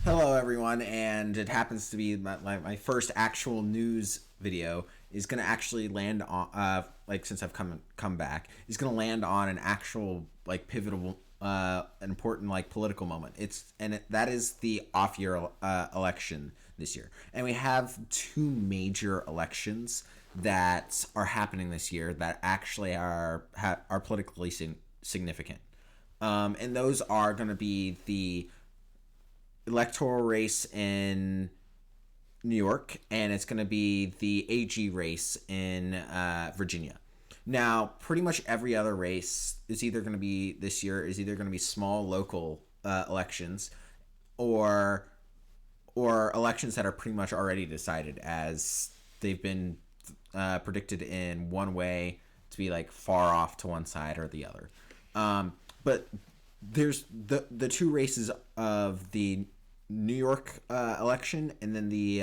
Hello, everyone, and it happens to be my first actual news video is going to actually land on since I've come back, is going to land on an actual pivotal important political moment. That is the off year election this year, and we have two major elections that are happening this year that actually are politically significant, and those are going to be the electoral race in New York, and it's going to be the AG race in Virginia. Now, pretty much every other race is either going to be this year is either going to be small local elections, or elections that are pretty much already decided, as they've been predicted in one way to be far off to one side or the other. But there's the two races of the New York election, and then the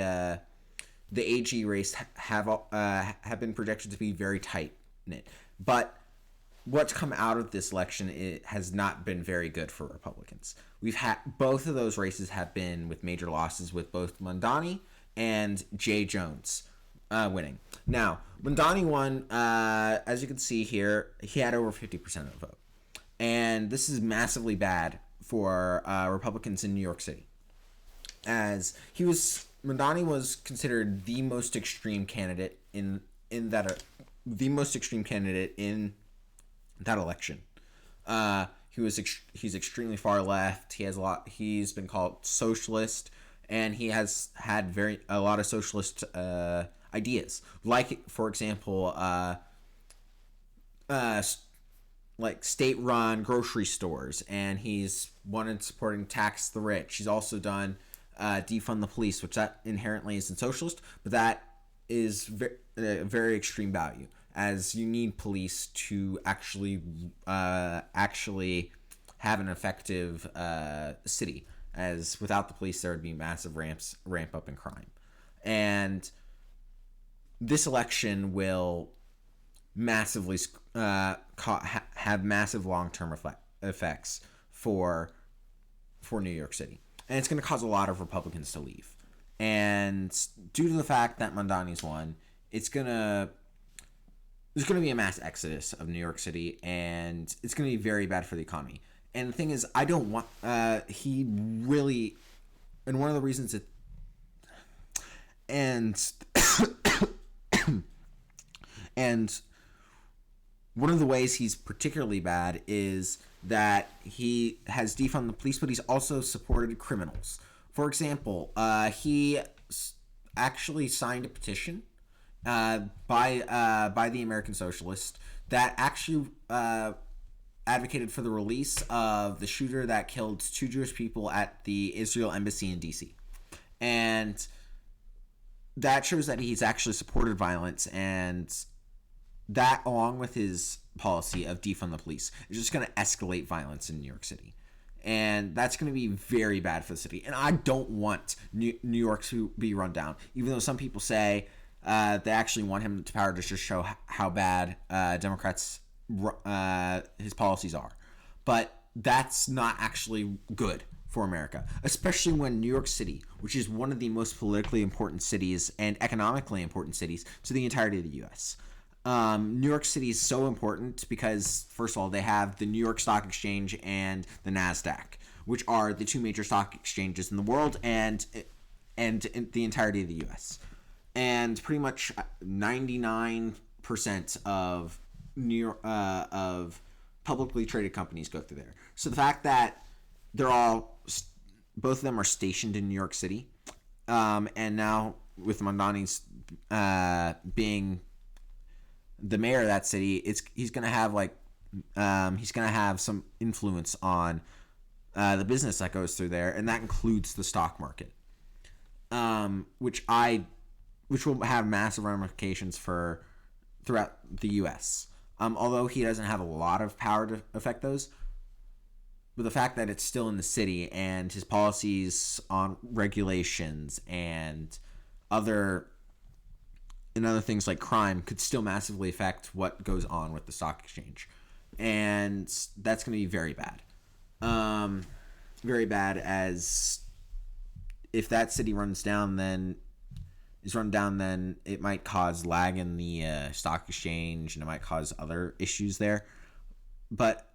AG race have been projected to be very tight knit. But what's come out of this election, it has not been very good for Republicans. We've had both of those races have been with major losses, with both Mamdani and Jay Jones winning. Now, Mamdani won, as you can see here, he had over 50% of the vote. And this is massively bad for Republicans in New York City, as Mamdani was considered the most extreme candidate in that election. He's extremely far left. He's been called socialist, and he has had a lot of socialist ideas, like, for example, state-run grocery stores, and he's wanted supporting tax the rich. He's also done defund the police, which that inherently isn't socialist, but that is very extreme value, as you need police to actually have an effective city, as without the police there would be massive ramp up in crime. And this election will massively have massive long-term effects for New York City, and it's going to cause a lot of Republicans to leave. And due to the fact that Mamdani's won, there's going to be a mass exodus of New York City, and it's going to be very bad for the economy. And the thing is, I don't want he really, and one of the reasons it and and one of the ways he's particularly bad is that he has defunded the police, but he's also supported criminals. For example, he actually signed a petition by the American Socialists that actually advocated for the release of the shooter that killed two Jewish people at the Israel embassy in D.C. And that shows that he's actually supported violence, and that, along with his policy of defund the police, is just going to escalate violence in New York City. And that's going to be very bad for the city. And I don't want New York to be run down, even though some people say they actually want him to power to just show how bad Democrats' his policies are. But that's not actually good for America, especially when New York City, which is one of the most politically important cities and economically important cities to the entirety of the U.S., New York City is so important because, first of all, they have the New York Stock Exchange and the NASDAQ, which are the two major stock exchanges in the world and in the entirety of the U.S. And pretty much 99% of New York of publicly traded companies go through there. So the fact that both of them are stationed in New York City, and now with Mamdani's being the mayor of that city, he's gonna have some influence on the business that goes through there, and that includes the stock market, which will have massive ramifications throughout the U.S. Although he doesn't have a lot of power to affect those, but the fact that it's still in the city, and his policies on regulations and other things like crime could still massively affect what goes on with the stock exchange. And that's going to be very bad. Very bad, as if that city runs down, then it might cause lag in the stock exchange, and it might cause other issues there. But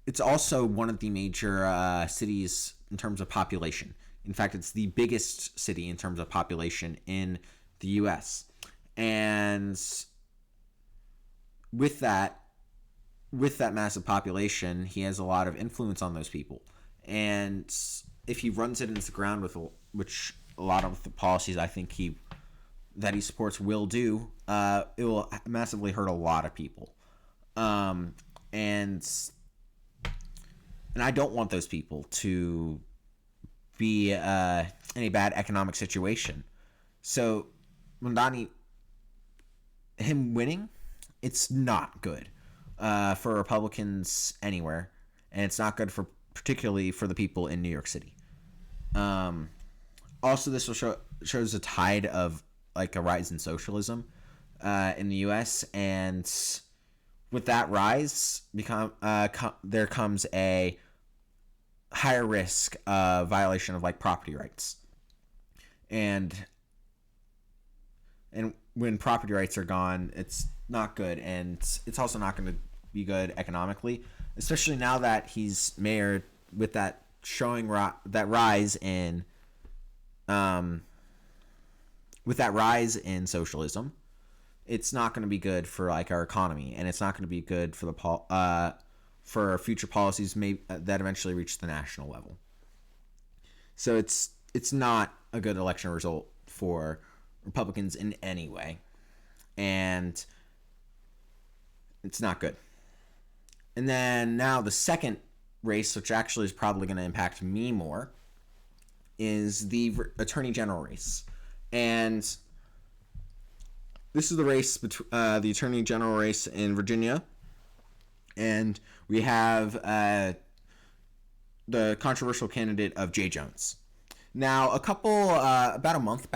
it's also one of the major cities in terms of population. In fact, it's the biggest city in terms of population in the U.S. And with that massive population, he has a lot of influence on those people. And if he runs it into the ground, with which a lot of the policies I think that he supports will do, it will massively hurt a lot of people. And I don't want those people to be in a bad economic situation. So Mamdani, him winning, it's not good for Republicans anywhere, and it's not good particularly for the people in New York City. Also, this will shows a tide of like a rise in socialism in the U.S., and with that rise, there comes a higher risk of violation of like property rights, and when property rights are gone, it's not good, and it's also not going to be good economically, especially now that he's mayor, with that showing that rise in socialism. It's not going to be good for like our economy, and it's not going to be good for for future policies that eventually reach the national level. So it's not a good election result for Republicans in any way, and it's not good. And then now the second race, which actually is probably going to impact me more, is the Attorney General race. And this is the race between the Attorney General race in Virginia, and we have the controversial candidate of Jay Jones. Now, about a month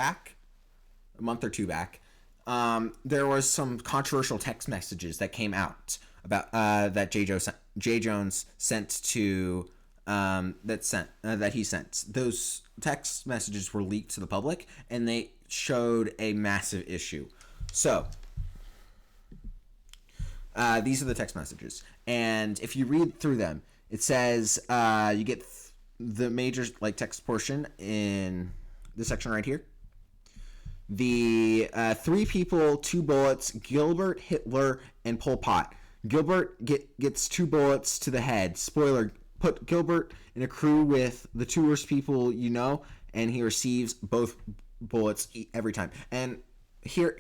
or two back, there was some controversial text messages that came out about that Jay Jones sent to that he sent. Those text messages were leaked to the public, and they showed a massive issue. So these are the text messages, and if you read through them, it says you get the major like text portion in this section right here. The 3 people, 2 bullets: Gilbert, Hitler, and Pol Pot. Gilbert gets 2 bullets to the head. Spoiler: put Gilbert in a crew with the 2 worst people you know, and he receives both bullets every time. And here,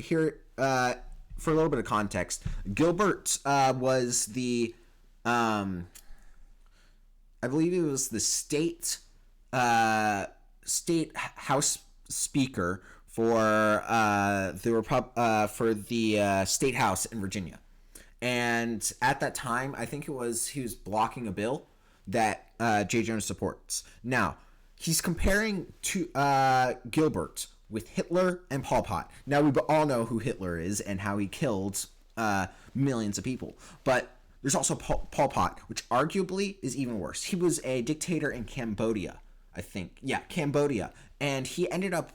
for a little bit of context, Gilbert was the, I believe he was the state house speaker for the state house in Virginia. And at that time, I think he was blocking a bill that Jay Jones supports. Now, he's comparing to Gilbert with Hitler and Pol Pot. Now, we all know who Hitler is and how he killed millions of people. But there's also Pol Pot, which arguably is even worse. He was a dictator in Cambodia, I think. Yeah, Cambodia. And he ended up,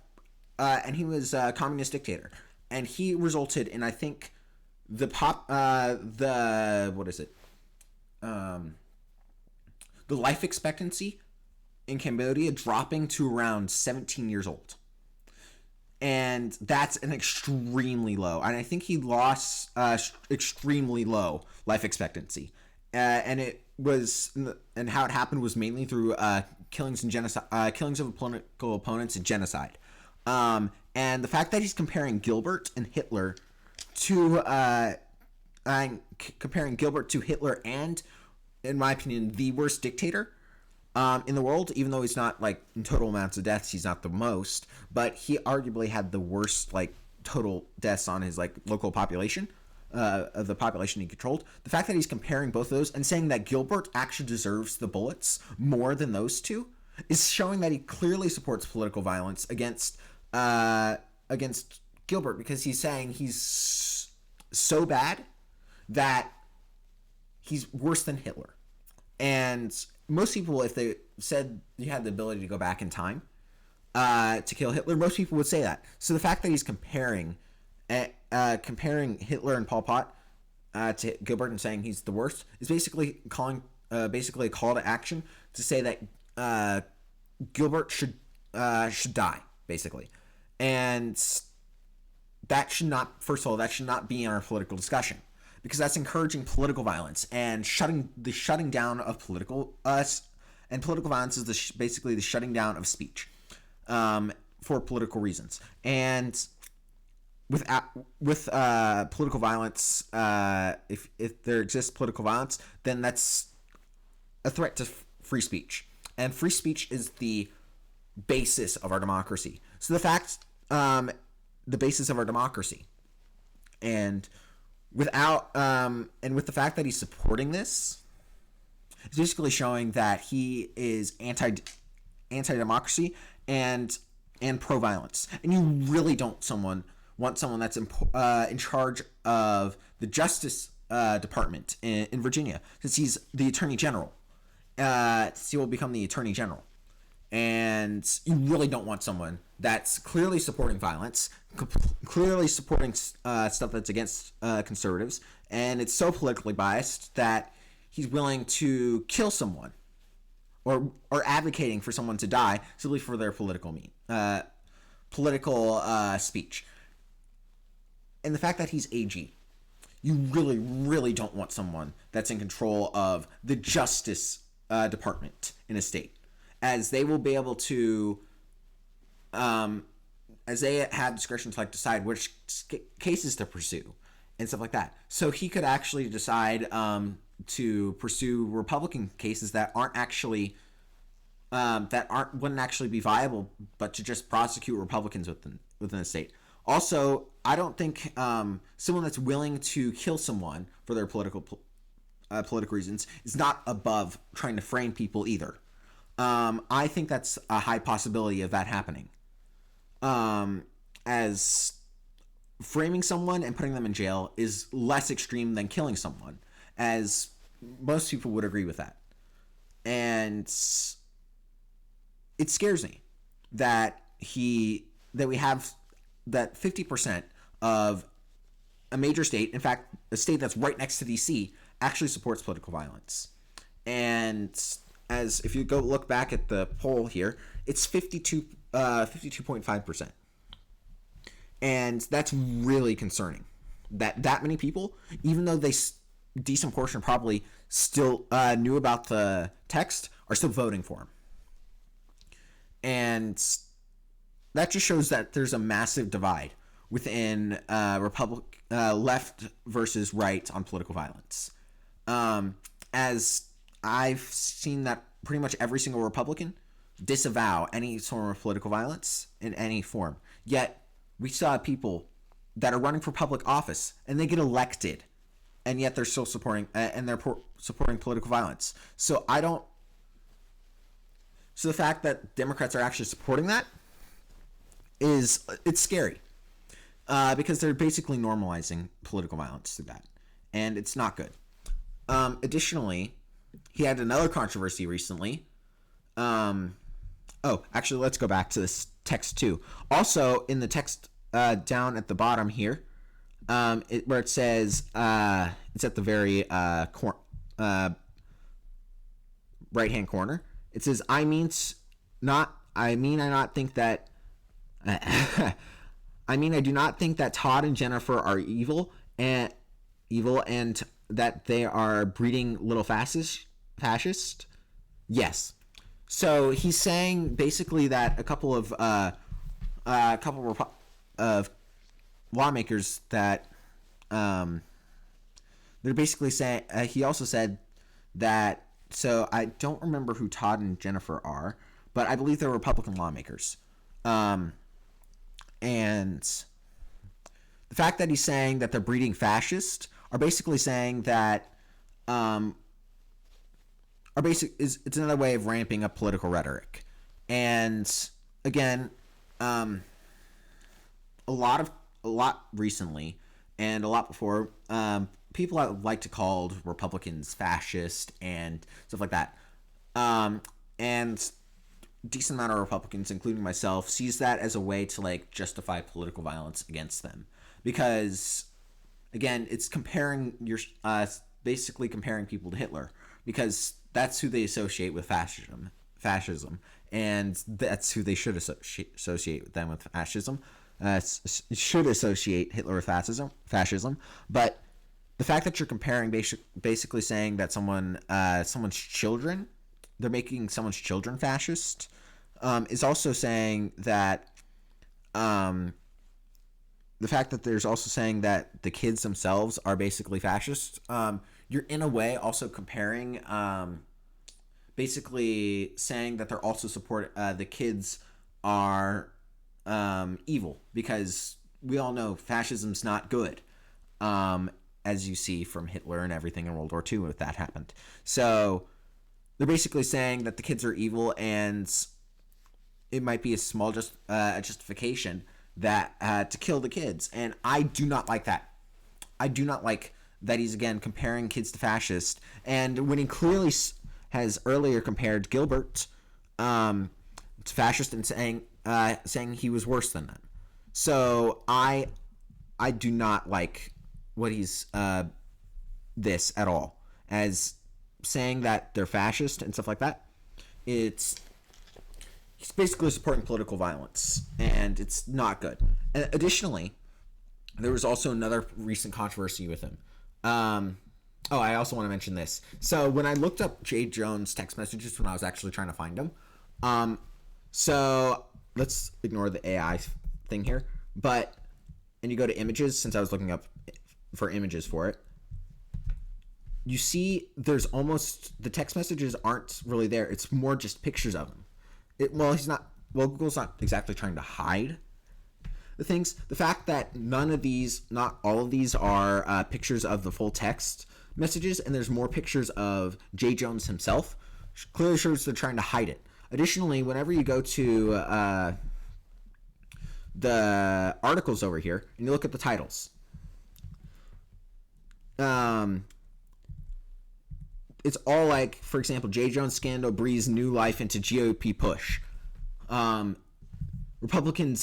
and he was a communist dictator. And he resulted in, I think, the life expectancy in Cambodia dropping to around 17 years old. And that's an extremely low. And I think he lost extremely low life expectancy. And how it happened was mainly through killings and genocide, killings of political opponents and genocide. And the fact that he's comparing Gilbert and Hitler comparing Gilbert to Hitler, and in my opinion, the worst dictator in the world, even though he's not like in total amounts of deaths, he's not the most, but he arguably had the worst like total deaths on his like local population, of the population he controlled. The fact that he's comparing both of those and saying that Gilbert actually deserves the bullets more than those two is showing that he clearly supports political violence against Gilbert, because he's saying he's so bad that he's worse than Hitler. And most people, if they said you had the ability to go back in time, to kill Hitler, most people would say that. So the fact that he's comparing Hitler and Pol Pot to Gilbert and saying he's the worst is basically basically a call to action to say that Gilbert should die, basically. And that should not, first of all, that should not be in our political discussion, because that's encouraging political violence and shutting down of political and political violence is basically the shutting down of speech for political reasons. And with political violence, if there exists political violence, then that's a threat to free speech, and free speech is the basis of our democracy. So the basis of our democracy, and without and with the fact that he's supporting this, it's basically showing that he is anti-democracy and pro-violence. And you really don't want someone that's in charge of the Justice Department in Virginia, since he's the Attorney General. He will become the Attorney General. And you really don't want someone that's clearly supporting violence, clearly supporting stuff that's against conservatives, and it's so politically biased that he's willing to kill someone or advocating for someone to die simply for their political speech. And the fact that he's AG, you really, really don't want someone that's in control of the Justice Department in a state, as they will be able to, as they have discretion to decide which cases to pursue and stuff like that. So he could actually decide to pursue Republican cases that aren't actually wouldn't actually be viable, but to just prosecute Republicans within a state. Also, I don't think someone that's willing to kill someone for their political reasons is not above trying to frame people either. I think that's a high possibility of that happening. As framing someone and putting them in jail is less extreme than killing someone, as most people would agree with that. And it scares me that we have that 50% of a major state, in fact, a state that's right next to DC, actually supports political violence. And as if you go look back at the poll here, it's 52.5%. And that's really concerning. That many people, even though decent portion probably still knew about the text, are still voting for him. And that just shows that there's a massive divide within left versus right on political violence. As I've seen that pretty much every single Republican disavow any form of political violence in any form. Yet we still have people that are running for public office and they get elected, and yet they're still supporting supporting political violence. So the fact that Democrats are actually supporting that it's scary, because they're basically normalizing political violence through that, and it's not good. Additionally, he had another controversy recently. Actually, let's go back to this text too. Also, in the text down at the bottom here, where it says, it's at the very right-hand corner. It says, I do not think that Todd and Jennifer are evil and that they are breeding little fascist. Yes. So he's saying basically that a couple of lawmakers that they're basically saying. He also said that. So I don't remember who Todd and Jennifer are, but I believe they're Republican lawmakers. And the fact that he's saying that they're breeding fascists are basically saying that it's another way of ramping up political rhetoric. And again, a lot recently and a lot before, people like to call Republicans fascist and stuff like that. And decent amount of Republicans, including myself, sees that as a way to like justify political violence against them, because again, it's comparing your basically comparing people to Hitler, because that's who they associate with fascism, and that's who they should associate with them with fascism. Should associate Hitler with fascism, but the fact that you're comparing, basically saying that someone's children, they're making someone's children fascist, is also saying that the fact that there's also saying that the kids themselves are basically fascist. You're in a way also comparing, basically saying that they're also the kids are evil, because we all know fascism's not good, as you see from Hitler and everything in World War II if that happened. So they're basically saying that the kids are evil, and it might be a small justification that to kill the kids. And I do not like that. I do not like that he's again comparing kids to fascists, and when he clearly has earlier compared Gilbert to fascist, and saying he was worse than them. So I do not like what he's this at all, as saying that they're fascist and stuff like that. He's basically supporting political violence, and it's not good. And additionally, there was also another recent controversy with him. I also want to mention this. So when I looked up Jay Jones text messages when I was actually trying to find them, so let's ignore the AI thing here, and you go to images, since I was looking up for images for it, you see there's almost, the text messages aren't really there. It's more just pictures of him. Google's not exactly trying to hide the things. The fact that not all of these are pictures of the full text messages, and there's more pictures of Jay Jones himself, clearly shows they're trying to hide it. Additionally, whenever you go to the articles over here and you look at the titles, it's all like, for example, Jay Jones scandal breathes new life into GOP push. Republican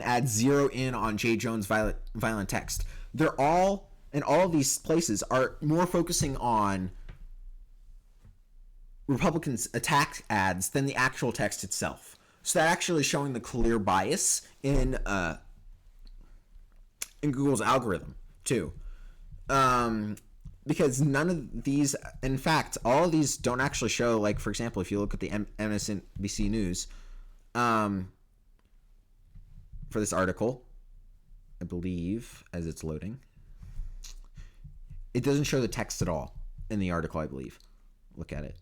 ads zero in on Jay Jones violent text. They're all, and all of these places are more focusing on Republicans' attack ads than the actual text itself. So that actually is showing the clear bias in Google's algorithm too. Because none of these, in fact, all of these don't actually show, like, for example, if you look at the MSNBC News, for this article, I believe, as it's loading, it doesn't show the text at all in the article, I believe. Look at it.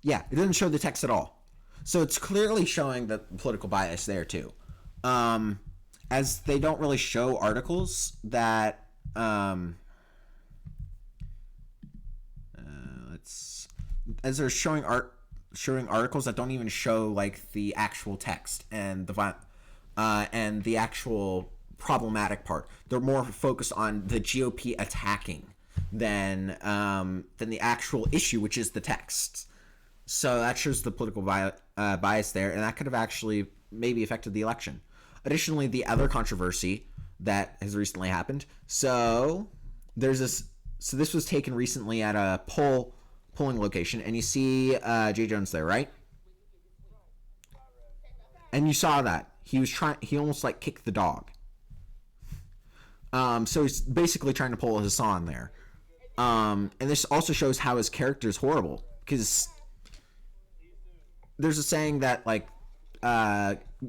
Yeah, it doesn't show the text at all. So it's clearly showing the political bias there, too. As they don't really show articles that as they're showing articles that don't even show like the actual text and the actual problematic part. They're more focused on the GOP attacking than the actual issue, which is the text. So that shows the political bias there, and that could have actually maybe affected the election. Additionally, the other controversy that has recently happened. So there's this. So this was taken recently at a polling location, and you see Jay Jones there, right? And you saw that he almost like kicked the dog. So he's basically trying to pull Hassan there. And this also shows how his character is horrible, because there's a saying that like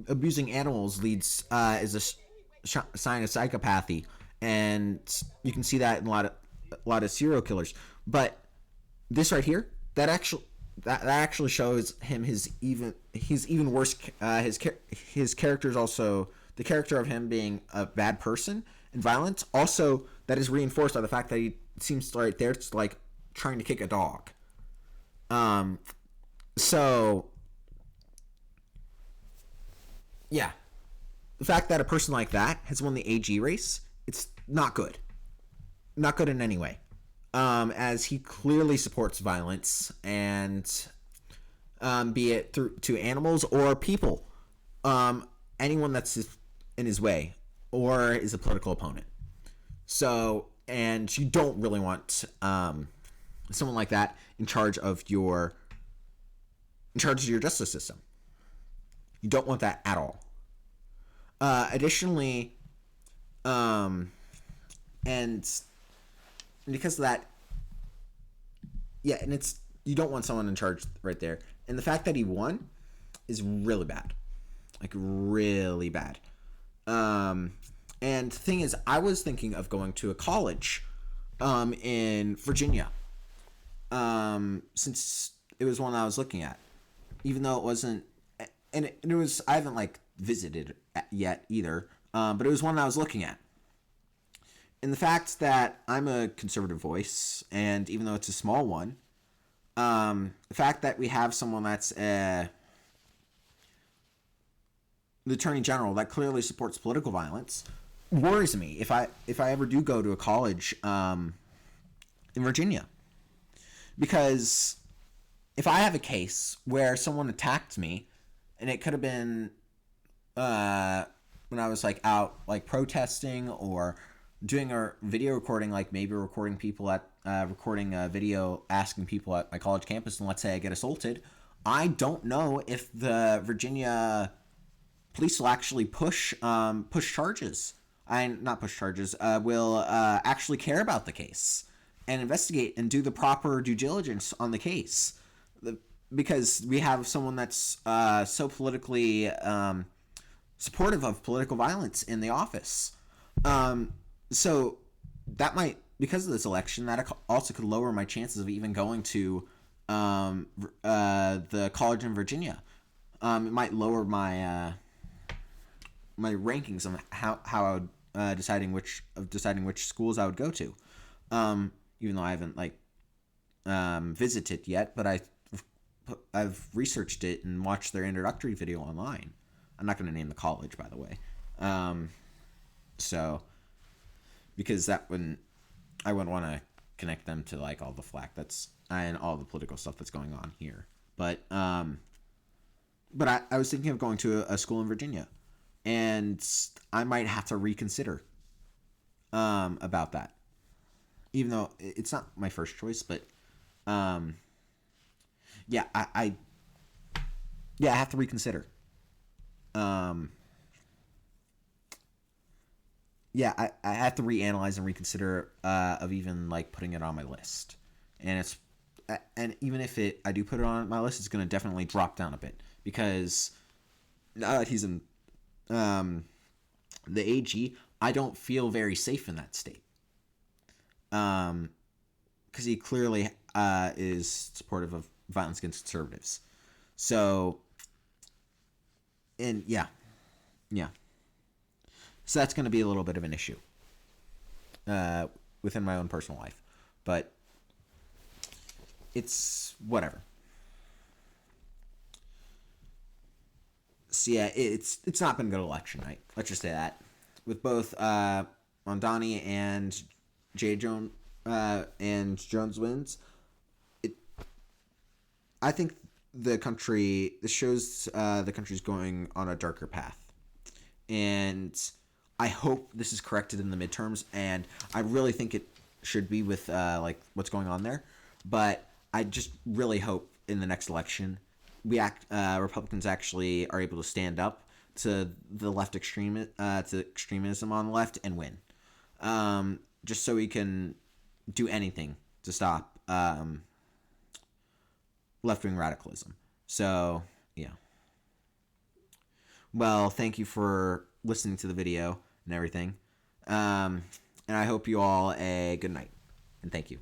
abusing animals is a sign of psychopathy, and you can see that in a lot of serial killers. But this right here, that actually shows him he's even worse. His character is also the character of him being a bad person and violent. Also, that is reinforced by the fact that he seems right there to like trying to kick a dog. So yeah, the fact that a person like that has won the AG race, it's not good. Not good in any way. As he clearly supports violence, and be it through to animals or people, anyone that's in his way or is a political opponent. So, and you don't really want someone like that in charge of your justice system. You don't want that at all. Additionally, and because of that, yeah, and it's you don't want someone in charge right there. And the fact that he won is really bad, like really bad. And the thing is, I was thinking of going to a college in Virginia, since it was one I was looking at, even though it wasn't, and it was I haven't like visited yet either, but it was one I was looking at. And the fact that I'm a conservative voice, and even though it's a small one, the fact that we have someone that's the attorney general that clearly supports political violence worries me if I ever do go to a college in Virginia, because if I have a case where someone attacked me, and it could have been when I was like out like protesting or doing a video recording, like maybe recording people at recording a video asking people at my college campus, and let's say I get assaulted, I don't know if the Virginia police will actually push charges. Not push charges. Will actually care about the case and investigate and do the proper due diligence on the case, because we have someone that's so politically supportive of political violence in the office. So that might, because of this election, that also could lower my chances of even going to the college in Virginia. It might lower my my rankings of how I would deciding which schools I would go to. Even though I haven't like visited yet, but I've researched it and watched their introductory video online. I'm not going to name the college, by the way. So because I wouldn't want to connect them to like all the flack that's and all the political stuff that's going on here. But I was thinking of going to a school in Virginia, and I might have to reconsider about that, even though it's not my first choice. But yeah, I have to reconsider. Yeah, I have to reanalyze and reconsider of even like putting it on my list, and even if I do put it on my list, it's going to definitely drop down a bit, because now that he's in the AG, I don't feel very safe in that state, because he clearly is supportive of violence against conservatives. So, and yeah. So that's going to be a little bit of an issue within my own personal life. But it's whatever. So yeah, it's not been a good election night. Let's just say that. With both Mondani and Jones wins, I think this shows the country's going on a darker path. And I hope this is corrected in the midterms, and I really think it should be with like what's going on there. But I just really hope in the next election Republicans actually are able to stand up to the left extremism on the left and win. Just so we can do anything to stop left-wing radicalism. So yeah. Well, thank you for listening to the video and everything. And I hope you all a good night. And thank you.